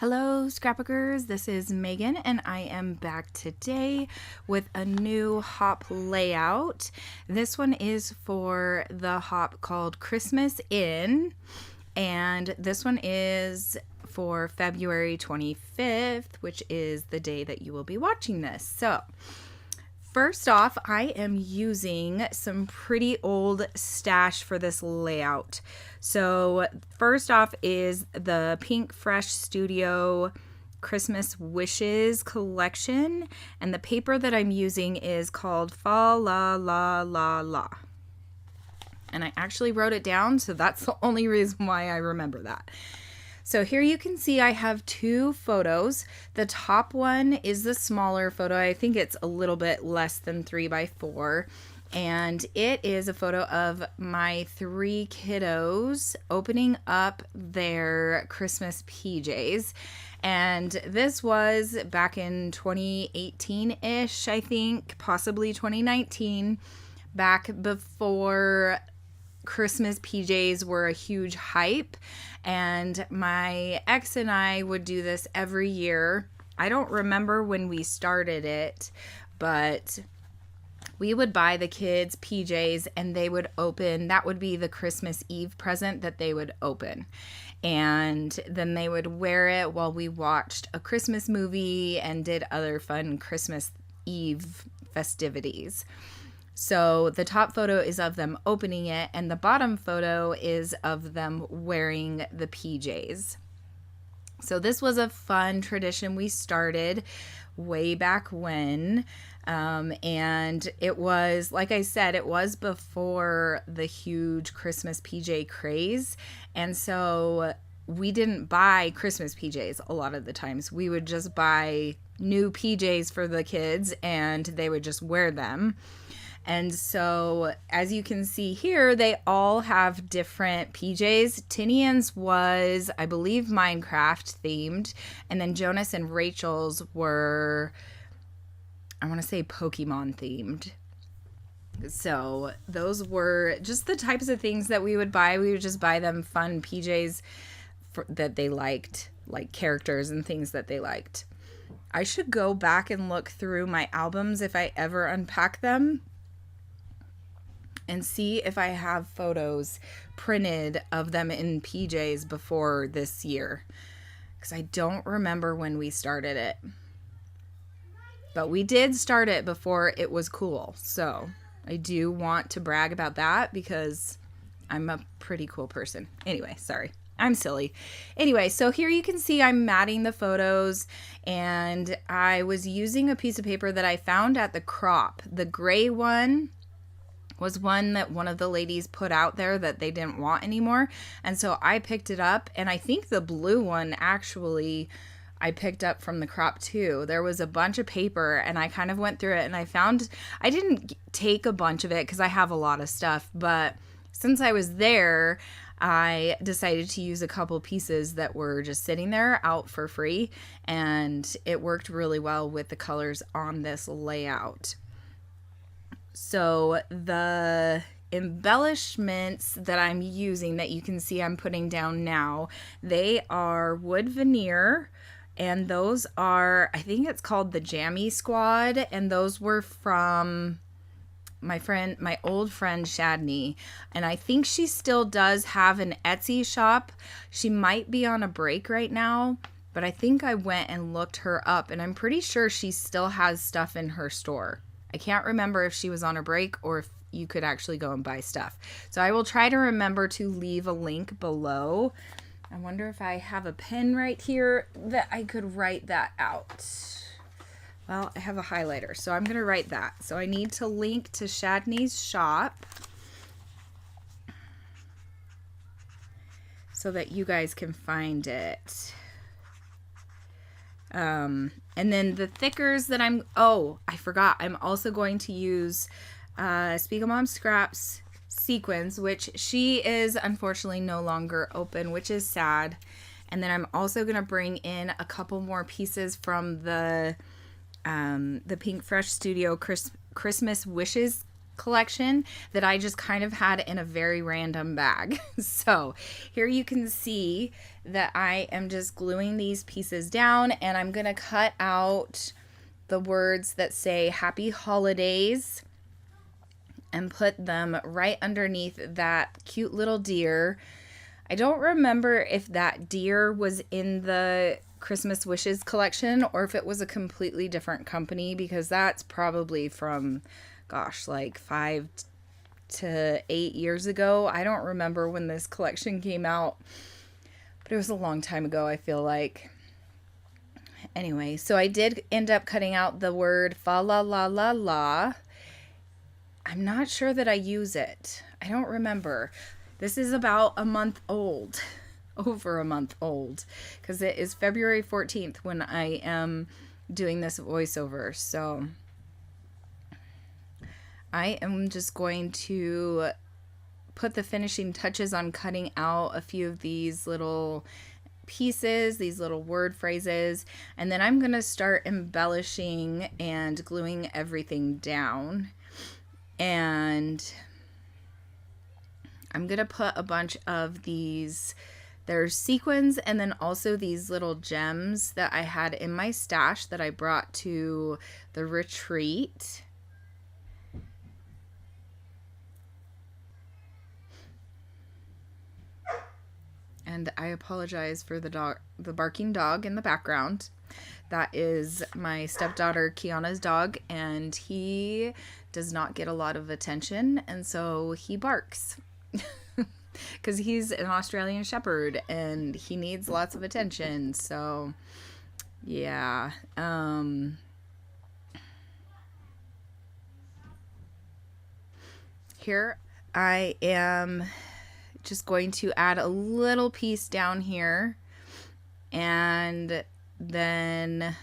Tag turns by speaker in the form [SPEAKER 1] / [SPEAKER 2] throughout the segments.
[SPEAKER 1] Hello, Scrapbookers. This is Megan, and I am back today with a new hop layout. This one is for the hop called Christmas In, and this one is for February 25th, which is the day that you will be watching this. So, first off, I am using some pretty old stash for this layout. So first off is the Pink Fresh Studio Christmas Wishes collection. And the paper that I'm using is called Fa La La La La. And I actually wrote it down, so that's the only reason why I remember that. So here you can see I have two photos. The top one is the smaller photo. I think it's a little bit less than 3x4. And it is a photo of my three kiddos opening up their Christmas PJs. And this was back in 2018-ish, I think, possibly 2019, back before Christmas PJs were a huge hype. And my ex and I would do this every year. I don't remember when we started it, but we would buy the kids PJs and they would open, that would be the Christmas Eve present that they would open. And then they would wear it while we watched a Christmas movie and did other fun Christmas Eve festivities. So the top photo is of them opening it, and the bottom photo is of them wearing the PJs. So this was a fun tradition we started way back when. And it was, like I said, it was before the huge Christmas PJ craze. And so we didn't buy Christmas PJs a lot of the times. We would just buy new PJs for the kids and they would just wear them. And so, as you can see here, they all have different PJs. Tinian's was, I believe, Minecraft themed. And then Jonas and Rachel's were, I want to say, Pokemon themed. So, those were just the types of things that we would buy. We would just buy them fun PJs that they liked, like characters and things that they liked. I should go back and look through my albums if I ever unpack them, and see if I have photos printed of them in PJs before this year, because I don't remember when we started it. But we did start it before it was cool, so I do want to brag about that because I'm a pretty cool person. Anyway, sorry. I'm silly. Anyway, so here you can see I'm matting the photos, and I was using a piece of paper that I found at the Crop. The gray one was one that one of the ladies put out there that they didn't want anymore. And so I picked it up, and I think the blue one actually I picked up from the Crop too. There was a bunch of paper and I kind of went through it, and I didn't take a bunch of it because I have a lot of stuff, but since I was there, I decided to use a couple pieces that were just sitting there out for free, and it worked really well with the colors on this layout. So the embellishments that I'm using that you can see I'm putting down now, they are wood veneer, and those are, I think it's called the Jammie Squad, and those were from my old friend Shadney, and I think she still does have an Etsy shop. She might be on a break right now, but I think I went and looked her up, and I'm pretty sure she still has stuff in her store. I can't remember if she was on a break or if you could actually go and buy stuff. So I will try to remember to leave a link below. I wonder if I have a pen right here that I could write that out. Well, I have a highlighter, so I'm going to write that. So I need to link to Shadney's shop so that you guys can find it. And then the thickers that I forgot. I'm also going to use Spiegel Mom Scraps sequins, which she is unfortunately no longer open, which is sad. And then I'm also going to bring in a couple more pieces from the Pink Fresh Studio Christmas Wishes collection that I just kind of had in a very random bag. So here you can see that I am just gluing these pieces down, and I'm going to cut out the words that say Happy Holidays and put them right underneath that cute little deer. I don't remember if that deer was in the Christmas Wishes collection or if it was a completely different company, because that's probably from, gosh, like 5 to 8 years ago. I don't remember when this collection came out, but it was a long time ago, I feel like. Anyway, so I did end up cutting out the word fa la la la la. I'm not sure that I use it. I don't remember. This is about a month old, over a month old, because it is February 14th when I am doing this voiceover. So I am just going to put the finishing touches on cutting out a few of these little pieces, these little word phrases, and then I'm going to start embellishing and gluing everything down. And I'm going to put a bunch of these, there's sequins and then also these little gems that I had in my stash that I brought to the retreat. And I apologize for the barking dog in the background. That is my stepdaughter Kiana's dog, and he does not get a lot of attention, and so he barks because he's an Australian Shepherd and he needs lots of attention. So yeah, here I am just going to add a little piece down here, and then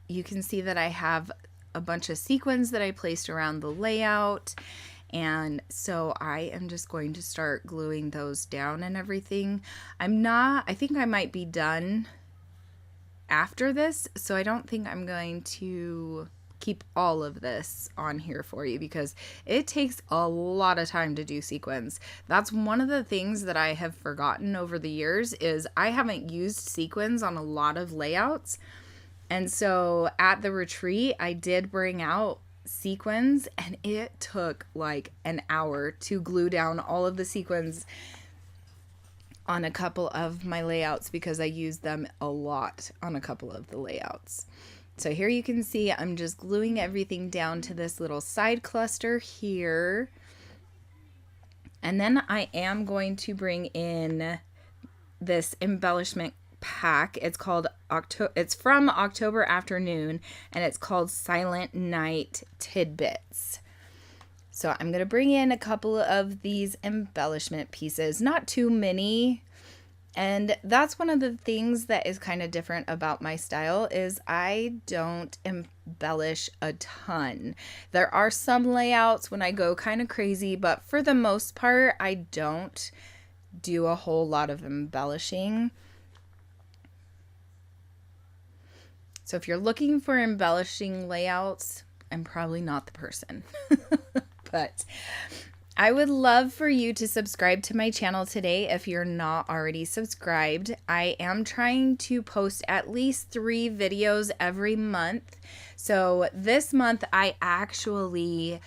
[SPEAKER 1] you can see that I have a bunch of sequins that I placed around the layout, and so I am just going to start gluing those down and everything. I think I might be done after this, so I don't think I'm going to keep all of this on here for you because it takes a lot of time to do sequins. That's one of the things that I have forgotten over the years is I haven't used sequins on a lot of layouts. And so at the retreat, I did bring out sequins, and it took like an hour to glue down all of the sequins on a couple of my layouts because I used them a lot on a couple of the layouts. So here you can see I'm just gluing everything down to this little side cluster here. And then I am going to bring in this embellishment pack. It's called it's from October Afternoon, and it's called Silent Night Tidbits. So I'm going to bring in a couple of these embellishment pieces, not too many. And that's one of the things that is kind of different about my style is I don't embellish a ton. There are some layouts when I go kind of crazy, but for the most part, I don't do a whole lot of embellishing. So if you're looking for embellishing layouts, I'm probably not the person. But I would love for you to subscribe to my channel today if you're not already subscribed. I am trying to post at least 3 videos every month. So this month I actually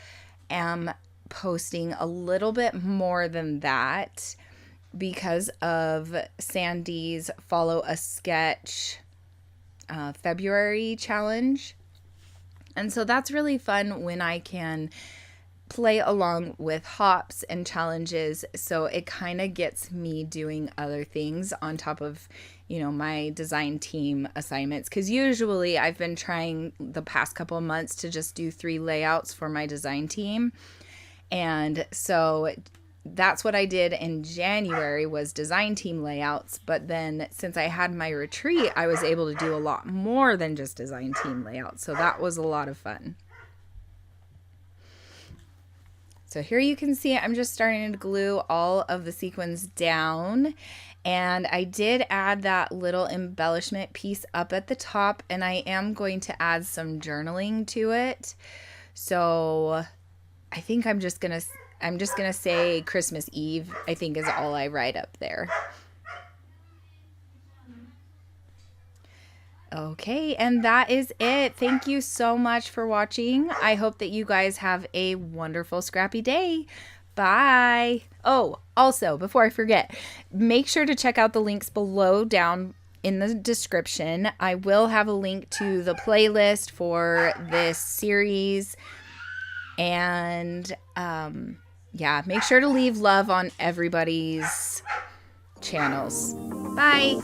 [SPEAKER 1] am posting a little bit more than that because of Sandy's Follow a Sketch February challenge. And so that's really fun when I can play along with hops and challenges, so it kind of gets me doing other things on top of, you know, my design team assignments, because usually I've been trying the past couple of months to just do 3 layouts for my design team, and so that's what I did in January was design team layouts. But then since I had my retreat, I was able to do a lot more than just design team layouts, so that was a lot of fun. So here you can see I'm just starting to glue all of the sequins down, and I did add that little embellishment piece up at the top, and I am going to add some journaling to it. So I think I'm just gonna say Christmas Eve, I think, is all I write up there. Okay, and that is it. Thank you so much for watching. I hope that you guys have a wonderful scrappy day. Bye. Oh, also, before I forget, make sure to check out the links below down in the description. I will have a link to the playlist for this series. And yeah, make sure to leave love on everybody's channels. Bye.